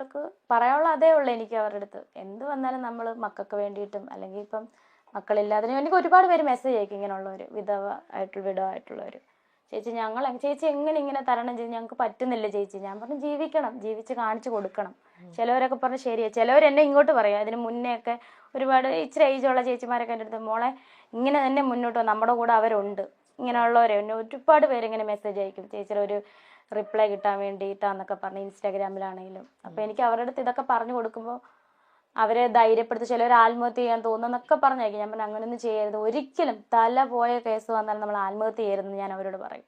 അവർക്ക് പറയാനുള്ള അതേ ഉള്ളൂ എനിക്ക് അവരുടെ അടുത്ത്. എന്ത് വന്നാലും നമ്മൾ മക്കൾക്ക് വേണ്ടിയിട്ടും അല്ലെങ്കിൽ ഇപ്പം മക്കളില്ലാതിനും എനിക്ക് ഒരുപാട് പേര് മെസ്സേജ് അയക്കും ഇങ്ങനെയുള്ളവർ, വിധവായിട്ടുള്ളവർ. ചേച്ചി എങ്ങനെ ഇങ്ങനെ തരണം ചെയ്ത്, ഞങ്ങൾക്ക് പറ്റുന്നില്ല ചേച്ചി. ഞാൻ പറഞ്ഞു ജീവിക്കണം, ജീവിച്ച് കാണിച്ചു കൊടുക്കണം. ചിലവരൊക്കെ പറഞ്ഞു ശരിയാ. ചിലവർ എന്നെ ഇങ്ങോട്ട് പറയും. അതിന് മുന്നേ ഒക്കെ ഒരുപാട് ഇച്ചിരി ഏജുള്ള ചേച്ചിമാരൊക്കെ എൻ്റെ അടുത്ത് മോളെ ഇങ്ങനെ തന്നെ മുന്നോട്ട് നമ്മുടെ കൂടെ അവരുണ്ട് ഇങ്ങനെയുള്ളവരെ. എന്നെ ഒരുപാട് പേര് ഇങ്ങനെ മെസ്സേജ് അയക്കും ചേച്ചിയുടെ ഒരു റിപ്ലൈ കിട്ടാൻ വേണ്ടിയിട്ടാന്നൊക്കെ പറഞ്ഞ് ഇൻസ്റ്റാഗ്രാമിലാണെങ്കിലും. അപ്പോൾ എനിക്ക് അവരുടെ അടുത്ത് ഇതൊക്കെ പറഞ്ഞു കൊടുക്കുമ്പോൾ അവരെ ധൈര്യപ്പെടുത്തി. ചിലവർ ആത്മഹത്യ ചെയ്യാൻ തോന്നുന്നൊക്കെ പറഞ്ഞയക്കും. ഞാൻ പറഞ്ഞു അങ്ങനെയൊന്നും ചെയ്യരുത്, ഒരിക്കലും തല പോയ കേസ് വന്നാൽ നമ്മൾ ആത്മഹത്യ ചെയ്യരുതെന്ന് ഞാൻ അവരോട് പറയും.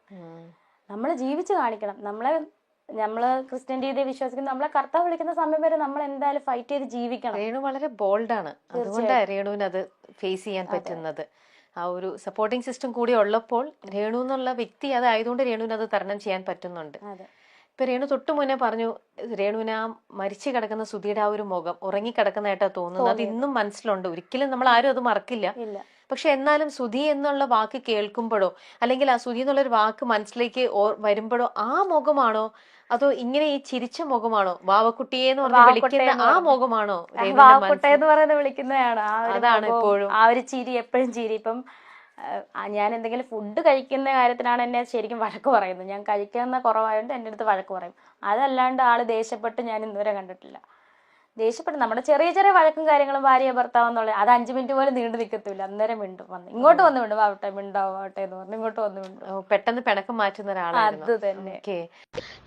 നമ്മൾ ജീവിച്ച് കാണിക്കണം. നമ്മള് ക്രിസ്ത്യൻ രീതിയെ വിശ്വസിക്കുന്ന നമ്മളെ കർത്താവ് വിളിക്കുന്ന സമയം വരെ നമ്മൾ എന്തായാലും ഫൈറ്റ് ചെയ്ത് ജീവിക്കണം. രേണു വളരെ ബോൾഡാണ്, അതുകൊണ്ടാണ് രേണുവിന് അത് ഫേസ് ചെയ്യാൻ പറ്റുന്നത്. ആ ഒരു സപ്പോർട്ടിങ് സിസ്റ്റം കൂടി ഉള്ളപ്പോൾ രേണു എന്നുള്ള വ്യക്തി അതായതുകൊണ്ട് രേണുവിന് അത് തരണം ചെയ്യാൻ പറ്റുന്നുണ്ട്. ഇപ്പൊ രേണു തൊട്ടു മുന്നേ പറഞ്ഞു രേണുവിന് ആ മരിച്ചു കിടക്കുന്ന സുധിയുടെ ആ ഒരു മുഖം ഉറങ്ങിക്കിടക്കുന്നതായിട്ടാ തോന്നുന്നത്. അത് ഇന്നും മനസ്സിലുണ്ട്, ഒരിക്കലും നമ്മൾ ആരും അത് മറക്കില്ല. പക്ഷെ എന്നാലും സുധി എന്നുള്ള വാക്ക് കേൾക്കുമ്പോഴോ അല്ലെങ്കിൽ ആ സുധി എന്നുള്ളൊരു വാക്ക് മനസ്സിലേക്ക് വരുമ്പോഴോ ആ മുഖമാണോ അതോ ഇങ്ങനെ ഈ ചിരിച്ച മുഖമാണോ, വാവക്കുട്ടിയെന്ന് പറഞ്ഞ് വിളിക്കുന്ന ആ മുഖമാണോ വാവക്കുട്ടയെന്ന് പറയുന്നത് വിളിക്കുന്നതാണ്? അതാണ് ഇപ്പോഴും ആ ഒരു ചിരി, എപ്പോഴും ചിരി. ഇപ്പം ഞാൻ എന്തെങ്കിലും ഫുഡ് കഴിക്കുന്ന കാര്യത്തിനാണ് എന്നെ ശരിക്കും വഴക്ക് പറയുന്നത്. ഞാൻ കഴിക്കുന്ന കുറവായതുകൊണ്ട് എൻ്റെ അടുത്ത് വഴക്ക് പറയും. അതല്ലാണ്ട് ആള് ദേഷ്യപ്പെട്ട് ഞാൻ ഇന്നുവരെ കണ്ടിട്ടില്ല. ദേഷ്യപ്പെട്ട് നമ്മുടെ ചെറിയ ചെറിയ വഴക്കും കാര്യങ്ങളും ഭാര്യ ഭർത്താവെന്നുള്ള അത് 5 മിനിറ്റ് പോലും നീണ്ടു നിൽക്കത്തില്ല. അന്നേരം മിണ്ടും, വന്ന് ഇങ്ങോട്ട് വന്ന് മിണ്ടും, ആവട്ടെ മിണ്ടാവട്ടെ എന്ന് പറഞ്ഞ് ഇങ്ങോട്ട് വന്ന് മിണ്ടും. പെട്ടെന്ന് പിണക്കം മാറ്റുന്ന ഒരാളാണ്. അത് തന്നെ.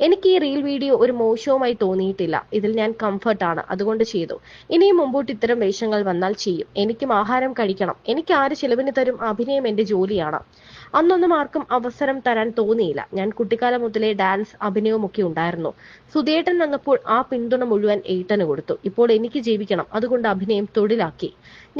എനിക്ക് ഈ റീൽ വീഡിയോ ഒരു മോശവുമായി തോന്നിയിട്ടില്ല. ഇതിൽ ഞാൻ കംഫർട്ടാണ്, അതുകൊണ്ട് ചെയ്തു. ഇനിയും മുമ്പോട്ട് ഇത്തരം വേഷങ്ങൾ വന്നാൽ ചെയ്യും. എനിക്കും ആഹാരം കഴിക്കണം. എനിക്ക് ആര് ചിലവിന് തരും? അഭിനയം എന്റെ ജോലിയാണ്. അന്നൊന്നും ആർക്കും അവസരം തരാൻ തോന്നിയില്ല. ഞാൻ കുട്ടിക്കാലം മുതലേ ഡാൻസ്, അഭിനയവും ഒക്കെ ഉണ്ടായിരുന്നു. സുധിയേട്ടൻ വന്നപ്പോൾ ആ പിന്തുണ മുഴുവൻ ഏട്ടന് കൊടുത്തു. ഇപ്പോൾ എനിക്ക് ജീവിക്കണം, അതുകൊണ്ട് അഭിനയം തൊഴിലാക്കി.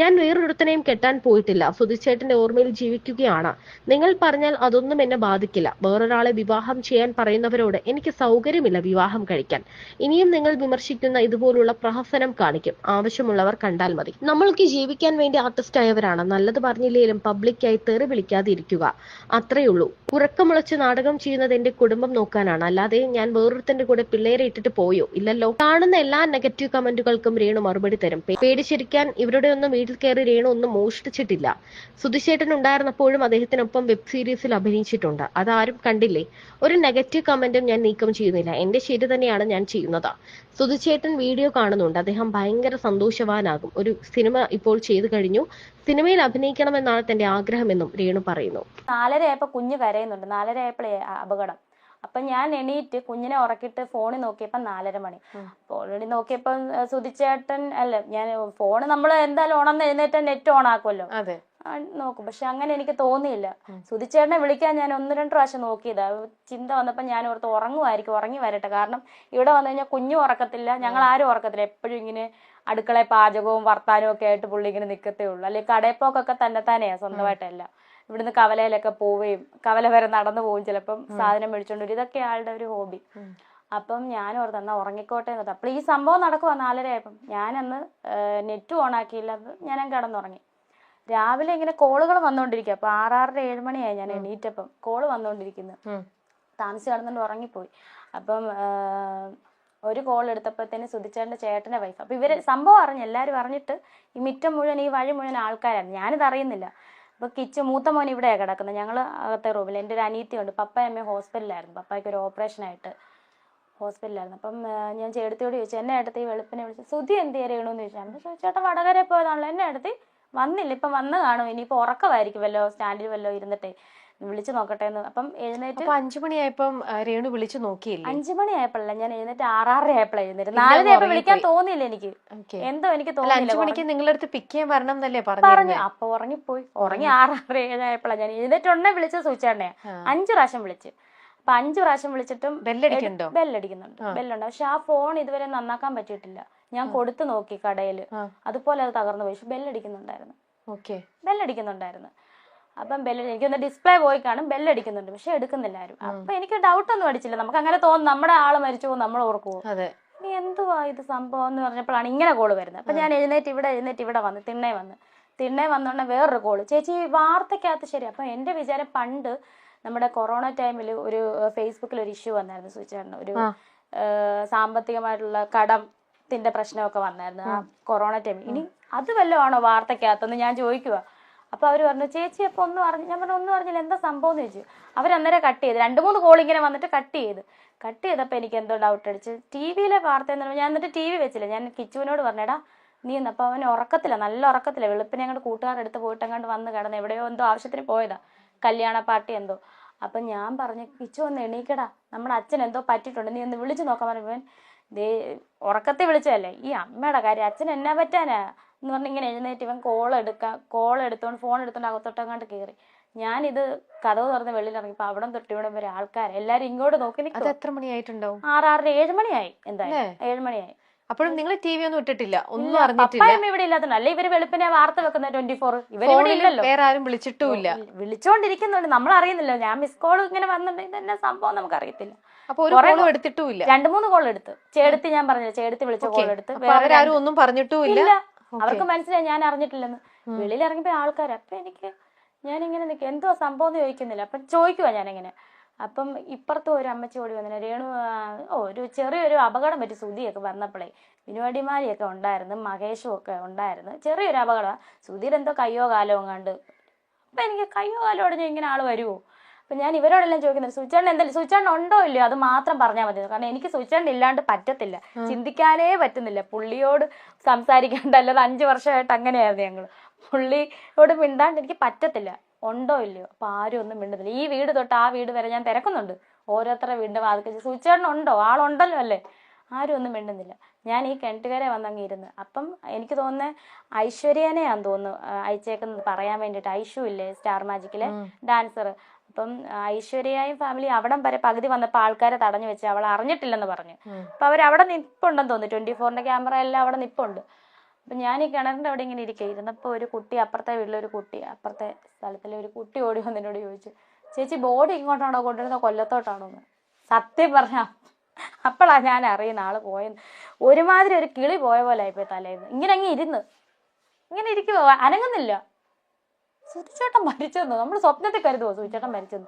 ഞാൻ വേറൊരുത്തനെയും കെട്ടാൻ പോയിട്ടില്ല. സുധിച്ചേട്ടന്റെ ഓർമ്മയിൽ ജീവിക്കുകയാണ്. നിങ്ങൾ പറഞ്ഞാൽ അതൊന്നും എന്നെ ബാധിക്കില്ല. വേറൊരാളെ വിവാഹം ചെയ്യാൻ പറയുന്നവരോട് എനിക്ക് സൗകര്യമില്ല വിവാഹം കഴിക്കാൻ. ഇനിയും നിങ്ങൾ വിമർശിക്കുന്ന ഇതുപോലുള്ള പ്രഹസനം കാണിക്കും. ആവശ്യമുള്ളവർ കണ്ടാൽ മതി. നമ്മൾക്ക് ജീവിക്കാൻ വേണ്ടി ആർട്ടിസ്റ്റ് ആയവരാണ്. നല്ലത് പറഞ്ഞില്ലേലും പബ്ലിക്കായി തെറി വിളിക്കാതെ ഇരിക്കുക, അത്രയുള്ളൂ. ഉറക്കമുളച്ച് നാടകം ചെയ്യുന്നത് എന്റെ കുടുംബം നോക്കാനാണ്, അല്ലാതെ ഞാൻ വേറൊരുത്തന്റെ കൂടെ പിള്ളേരെ ഇട്ടിട്ട് പോയോ? ഇല്ലല്ലോ. കാണുന്ന എല്ലാ നെഗറ്റീവ് കമന്റുകൾക്കും രേണു മറുപടി തരും. പേടിച്ചിരിക്കാൻ ഇവരുടെ ഒന്നും വീട്ടിൽ കയറി രേണു ഒന്നും മോഷ്ടിച്ചിട്ടില്ല. സുധിച്ചേട്ടൻ ഉണ്ടായിരുന്നപ്പോഴും അദ്ദേഹത്തിനൊപ്പം വെബ് സീരീസിൽ അഭിനയിച്ചിട്ടുണ്ട്. അതാരും കണ്ടില്ലേ? ഒരു നെഗറ്റീവ് കമന്റും ഞാൻ നീക്കം ചെയ്യുന്നില്ല. എന്റെ ശരി തന്നെയാണ് ഞാൻ ചെയ്യുന്നത്. സുധിച്ചേട്ടൻ വീഡിയോ കാണുന്നുണ്ട്. അദ്ദേഹം ഭയങ്കര സന്തോഷവാനാകും. ഒരു സിനിമ ഇപ്പോൾ ചെയ്തു കഴിഞ്ഞു. സിനിമയിൽ അഭിനയിക്കണമെന്നാണ് തന്റെ ആഗ്രഹമെന്നും രേണു പറയുന്നു. 4:30 ആയപ്പോ കുഞ്ഞ് കരയുന്നുണ്ട്. 4:30 ആയപ്പോഴേ അപകടം. അപ്പൊ ഞാൻ എണീറ്റ് കുഞ്ഞിനെ ഉറക്കിയിട്ട് ഫോണിൽ നോക്കിയപ്പോ 4:30 മണി. ഓൾറെഡി നോക്കിയപ്പോ സുധിച്ചേട്ടൻ ഞാൻ ഫോണ് നമ്മൾ എന്തായാലും ഉണർന്ന് എഴുന്നേറ്റ് നെറ്റ് ഓൺ ആക്കുമല്ലോ, നോക്കും. പക്ഷെ അങ്ങനെ എനിക്ക് തോന്നിയില്ല. സുധിച്ചേട്ടനെ വിളിക്കാൻ ഞാൻ 1-2 പ്രാവശ്യം നോക്കിയതാ. ചിന്ത വന്നപ്പോ ഞാൻ ഓർത്ത് ഉറങ്ങുമായിരിക്കും, ഉറങ്ങി വരട്ടെ. കാരണം ഇവിടെ വന്നു കഴിഞ്ഞാൽ കുഞ്ഞും ഉറക്കത്തില്ല, ഞങ്ങൾ ആരും ഉറക്കത്തില്ല. എപ്പോഴും ഇങ്ങനെ അടുക്കള പാചകവും വർത്താനവും ഒക്കെ ആയിട്ട് പുള്ളി ഇങ്ങനെ നിൽക്കത്തേ ഉള്ളൂ. അല്ലെങ്കിൽ കടയപ്പോക്കൊക്കെ തന്നെത്താനെയാ, സ്വന്തമായിട്ടല്ല. ഇവിടുന്ന് കവലയിലൊക്കെ പോവുകയും കവല വരെ നടന്നു പോവും, ചിലപ്പം സാധനം മേടിച്ചോണ്ട് വരും. ഇതൊക്കെ ആളുടെ ഒരു ഹോബി. അപ്പം ഞാൻ ഓർത്ത് എന്നാ ഉറങ്ങിക്കോട്ടെ എന്ന്. അപ്പോൾ ഈ സംഭവം നടക്കുവാ 4:30 ആയപ്പം. ഞാനന്ന് നെറ്റ് ഓൺ ആക്കിയില്ല, ഞാൻ കിടന്നുറങ്ങി. രാവിലെ ഇങ്ങനെ കോളുകൾ വന്നുകൊണ്ടിരിക്കുക. അപ്പൊ 6-6:30-7 മണിയായി ഞാൻ എണീറ്റപ്പം. കോള് വന്നുകൊണ്ടിരിക്കുന്നു. താമസിച്ച് കിടന്നുകൊണ്ട് ഉറങ്ങിപ്പോയി. അപ്പം ഒരു കോൾ എടുത്തപ്പോഴത്തേന് സുധിച്ചേട്ടൻ്റെ ചേട്ടൻ്റെ വൈഫ്. അപ്പൊ ഇവര് സംഭവം അറിഞ്ഞു, എല്ലാവരും അറിഞ്ഞിട്ട് ഈ മിറ്റം മുഴുവൻ, ഈ വഴി മുഴുവൻ ആൾക്കാരായിരുന്നു. ഞാനിത് അറിയുന്നില്ല. അപ്പൊ മൂത്ത മോൻ ഇവിടെയാണ് കിടക്കുന്നത്, ഞങ്ങൾ അകത്തെ റൂമിൽ. എൻ്റെ ഒരു അനിയത്തിയുണ്ട്. പപ്പയും അമ്മയും ഹോസ്പിറ്റലിലായിരുന്നു. പപ്പായ്ക്ക് ഒരു ഓപ്പറേഷനായിട്ട് ഹോസ്പിറ്റലിലായിരുന്നു. അപ്പം ഞാൻ ചേട്ടത്തിയോട് ചോദിച്ചു, എന്നെ അടുത്ത് ഈ വെളുപ്പിനെ വിളിച്ചു സുധി എന്ത് ചെയ്യണമെന്ന് ചോദിച്ചാൽ, ചേട്ടൻ വടകര പോയതാണല്ലോ. എന്നെ അടുത്ത് വന്നില്ല, ഇപ്പം വന്ന് കാണും, ഇനിയിപ്പോൾ ഉറക്കമായിരിക്കുമല്ലോ, സ്റ്റാൻഡിൽ വല്ലോ ഇരുന്നിട്ടേ വിളിച്ചു നോക്കട്ടെ എന്ന്. അപ്പം എഴുന്നേറ്റ് 5 മണിയായപ്പം രേണു വിളിച്ചു നോക്കിയില്ല. 5 മണിയായപ്പോഴല്ല ഞാൻ എഴുന്നേറ്റ്, 6:30 ആയപ്പോഴാണ് എഴുന്നേറ്റ്. 4:30 ആയപ്പോൾ വിളിക്കാൻ തോന്നിയില്ല എനിക്ക്, എന്തോ എനിക്ക് തോന്നിയില്ല. 5 മണിക്ക് നിങ്ങളുടെ അടുത്ത് പിക്ക് ചെയ്യാൻ വരണം എന്നല്ലേ പറഞ്ഞു. അപ്പൊ ഉറങ്ങിപ്പോയി. ഉറങ്ങി 6:30-7 ആയപ്പോഴാണ് ഞാൻ എഴുന്നേറ്റ്. ഉടനെ വിളിച്ച സൂചിച്ചേട്ടനെയാ. 5 പ്രാവശ്യം വിളിച്ച്. അപ്പൊ 5 പ്രാവശ്യം വിളിച്ചിട്ടും ബെല്ലടിക്കുന്നുണ്ട്. ബെല്ലുണ്ട്. പക്ഷെ ആ ഫോൺ ഇതുവരെ നന്നാക്കാൻ പറ്റിയിട്ടില്ല. ഞാൻ കൊടുത്തു നോക്കി കടയില്, അതുപോലെ അത് തകർന്നു പോയി. പക്ഷെ ബെല്ലടിക്കുന്നുണ്ടായിരുന്നു. അപ്പം എനിക്കൊന്ന് ഡിസ്പ്ലേ പോയി കാണും, ബെല്ലടിക്കുന്നുണ്ട്, പക്ഷെ എടുക്കുന്നില്ല ആരും. അപ്പൊ എനിക്ക് ഡൗട്ട് ഒന്നും അടിച്ചില്ല. നമുക്ക് അങ്ങനെ തോന്നും, നമ്മുടെ ആള് മരിച്ചു പോകും, നമ്മൾ ഓർക്കുവോ, ഇനി എന്തുവാ ഇത് സംഭവം എന്ന് പറഞ്ഞപ്പോഴാണ് ഇങ്ങനെ കോള് വരുന്നത്. അപ്പൊ ഞാൻ എഴുന്നേറ്റ് ഇവിടെ വന്ന് തിണ്ണേ വന്നോണ്ട് വേറൊരു കോള്, ചേച്ചി വാർത്തക്കകത്ത്. ശരി. അപ്പൊ എന്റെ വിചാരം പണ്ട് നമ്മുടെ കൊറോണ ടൈമിൽ ഒരു ഫേസ്ബുക്കിൽ ഒരു ഇഷ്യൂ വന്നായിരുന്നു സുചേട്ടന്. ഒരു സാമ്പത്തികമായിട്ടുള്ള കടം ത്തിന്റെ പ്രശ്നമൊക്കെ വന്നായിരുന്നു ആ കൊറോണ ടൈമിൽ. ഇനി അത് വല്ലതും ആണോ വാർത്തക്കകത്തെന്ന് ഞാൻ ചോദിക്കുക. അപ്പൊ അവര് പറഞ്ഞു ചേച്ചി അപ്പൊ ഒന്നും അറിഞ്ഞു. ഞാൻ പറഞ്ഞു ഒന്നും അറിഞ്ഞില്ല, എന്താ സംഭവം എന്ന് ചോദിച്ചു. അവരന്നേരം കട്ട് ചെയ്ത് 2-3 കോൾ ഇങ്ങനെ വന്നിട്ട് കട്ട് ചെയ്തപ്പോ എനിക്ക് എന്തോ ഡൗട്ട് അടിച്ച്. ടിവിയിലെ വാർത്ത എന്ന് പറഞ്ഞാൽ ഞാൻ എന്നിട്ട് TV വെച്ചില്ല. ഞാൻ കിച്ചുവിനോട് പറഞ്ഞേടാ നീ എന്ന്. അപ്പൊ അവൻ ഉറക്കത്തില്ല, നല്ല ഉറക്കത്തില്ല. വെളുപ്പിനെ അങ്ങോട്ട് കൂട്ടുകാരുടെ അടുത്ത് പോയിട്ട് അങ്ങോട്ട് വന്ന് കിടന്ന് എവിടെയോ എന്തോ ആവശ്യത്തിന് പോയതാ, കല്യാണ പാർട്ടി എന്തോ. അപ്പൊ ഞാൻ പറഞ്ഞു കിച്ചു ഒന്ന് എണീക്കടാ, നമ്മുടെ അച്ഛൻ എന്തോ പറ്റിയിട്ടുണ്ട്, നീ ഒന്ന് വിളിച്ചു നോക്കാൻ പറഞ്ഞു. ദേ ഉറക്കത്തെ വിളിച്ചതല്ലേ, ഈ അമ്മയുടെ കാര്യം അച്ഛൻ എന്നാ പറ്റാനാ എന്ന് പറഞ്ഞ് ഇങ്ങനെ എഴുന്നേറ്റ് ഇവൻ കോൾ എടുത്തോണ്ട് ഫോൺ എടുത്തോണ്ട് അകത്തോട്ടങ്ങാണ്ട് കയറി. ഞാനിത് കഥവ് തുറന്ന് വെളിയിൽ ഇറങ്ങിയപ്പോ അവിടെ തൊട്ട് ഇവിടെ വരെ ആൾക്കാർ എല്ലാരും ഇങ്ങോട്ട് നോക്കി നിൽക്കും. എത്ര മണിയായിട്ടുണ്ടാവും? 7 മണിയായി. എന്തായാലും 7 മണിയായി. അപ്പോഴും നിങ്ങൾ TV ഒന്നും ഇട്ടിട്ടില്ല, ഒന്നും അറിഞ്ഞിട്ടില്ല? പപ്പായും ഇവിടെ ഇല്ലാത്തതുകൊണ്ട് അല്ലെ ഇവര് വെളുപ്പിനെ വാർത്ത വെക്കുന്ന 24. ഇവരിവിടെ ഇല്ലല്ലോ, വേറെ ആരും വിളിച്ചിട്ടുമില്ല. വിളിച്ചോണ്ടിരിക്കുന്നുണ്ട്, നമ്മൾ അറിയുന്നില്ല. ഞാൻ മിസ് കോൾ ഇങ്ങനെ വന്നിട്ടുണ്ടെങ്കിൽ ഇതെന്നെ സംഭവം നമുക്ക് അറിയത്തില്ല. അപ്പൊ ഒരു കോളും എടുത്തിട്ടുമില്ല? 2-3 കോൾ എടുത്ത്. ചേടത്തി ഞാൻ പറഞ്ഞില്ല, ചേടത്തി വിളിച്ച കോൾ എടുത്ത്. അവരാരും ഒന്നും പറഞ്ഞിട്ടുമില്ല? അവർക്ക് മനസ്സിലായി ഞാൻ അറിഞ്ഞിട്ടില്ലെന്ന്. വെളിയിൽ ഇറങ്ങിയപ്പോ ആൾക്കാർ. അപ്പൊ ഞാനിങ്ങനെ നിൽക്കുക, എന്തോ സംഭവം എന്ന് ചോദിക്കുന്നില്ല. അപ്പൊ ചോദിക്കുവാ ഞാനിങ്ങനെ. അപ്പം ഇപ്പുറത്തും ഒരു അമ്മച്ചി ഓടി വന്നില്ല. രേണു ഒരു ചെറിയൊരു അപകടം പറ്റി സുധിയൊക്കെ വന്നപ്പോഴേ വിനുവാടിമാരിയൊക്കെ ഉണ്ടായിരുന്നു, മഹേഷും ഒക്കെ ഉണ്ടായിരുന്നു. ചെറിയൊരു അപകടം. സുധീർ എന്തോ കയ്യോ കാലോ കണ്ട്. അപ്പൊ എനിക്ക് കയ്യോ കാലോ ഓടഞ്ഞ ഇങ്ങനെ ആള് വരുമോ? അപ്പൊ ഞാൻ ഇവരോടെല്ലാം ചോദിക്കുന്നത് സുചേട്ടൻ എന്തായാലും സുചേട്ടൻ ഉണ്ടോ ഇല്ലയോ അത് മാത്രം പറഞ്ഞാൽ മതി. കാരണം എനിക്ക് സുചേട്ടൻ ഇല്ലാണ്ട് പറ്റത്തില്ല, ചിന്തിക്കാനേ പറ്റുന്നില്ല. പുള്ളിയോട് സംസാരിക്കാണ്ട്, അല്ലാതെ 5 വർഷമായിട്ട് അങ്ങനെയായിരുന്നു ഞങ്ങള്. പുള്ളിയോട് മിണ്ടാണ്ട് എനിക്ക് പറ്റത്തില്ല. ഉണ്ടോ ഇല്ലയോ? അപ്പൊ ആരും ഒന്നും മിണ്ടുന്നില്ല. ഈ വീട് തൊട്ട് ആ വീട് വരെ ഞാൻ തിരക്കുന്നുണ്ട്, ഓരോരുത്തരുടെ വീടിന്റെ വാതിൽ സുചേട്ടൻ ഉണ്ടോ, ആളുണ്ടല്ലോ അല്ലേ? ആരും ഒന്നും മിണ്ടുന്നില്ല. ഞാൻ ഈ കിണറ്റുകരെ വന്നങ്ങ് ഇരുന്ന്. അപ്പം എനിക്ക് തോന്നുന്നത് ഐശ്വര്യനെയാന്ന് തോന്നുന്നു അയച്ചേക്കുന്നത് പറയാൻ വേണ്ടിയിട്ട്. ഐഷു ഇല്ലേ സ്റ്റാർ മാജിക്കിലെ ഡാൻസർ. അപ്പം ഐശ്വര്യയും ഫാമിലി അവിടം വരെ പകുതി വന്നപ്പോൾ ആൾക്കാരെ തടഞ്ഞു വെച്ച് അവൾ അറിഞ്ഞിട്ടില്ലെന്ന് പറഞ്ഞു. അപ്പൊ അവരവിടെ നിപ്പുണ്ടെന്ന് തോന്നുന്നു, 24-ന്റെ ക്യാമറ എല്ലാം അവിടെ നിപ്പുണ്ട്. അപ്പൊ ഞാൻ ഈ കിണറിന്റെ അവിടെ ഇങ്ങനെ ഇരുന്നപ്പോ ഒരു കുട്ടി, അപ്പുറത്തെ വീട്ടിലൊരു കുട്ടി, അപ്പുറത്തെ സ്ഥലത്തിലെ ഒരു കുട്ടി ഓടി വന്ന് എന്നോട് ചോദിച്ചു, ചേച്ചി ബോഡി ഇങ്ങോട്ടാണോ കൊണ്ടുവരുന്നത് കൊല്ലത്തോട്ടാണോ എന്ന്. സത്യം പറഞ്ഞ അപ്പോഴാ ഞാൻ അറിയുന്ന ആള് പോയെന്ന്. ഒരുമാതിരി ഒരു കിളി പോയ പോലെ ആയിപ്പോയി തലേന്ന്. ഇങ്ങനെ ഇങ്ങനെ ഇരിക്കുവോ, അനങ്ങുന്നില്ല. സുധിച്ചേട്ടൻ മരിച്ചെന്നോ? നമ്മൾ സ്വപ്നത്തിൽ കരുതുവോ സുധിച്ചേട്ടൻ മരിച്ചെന്ന്?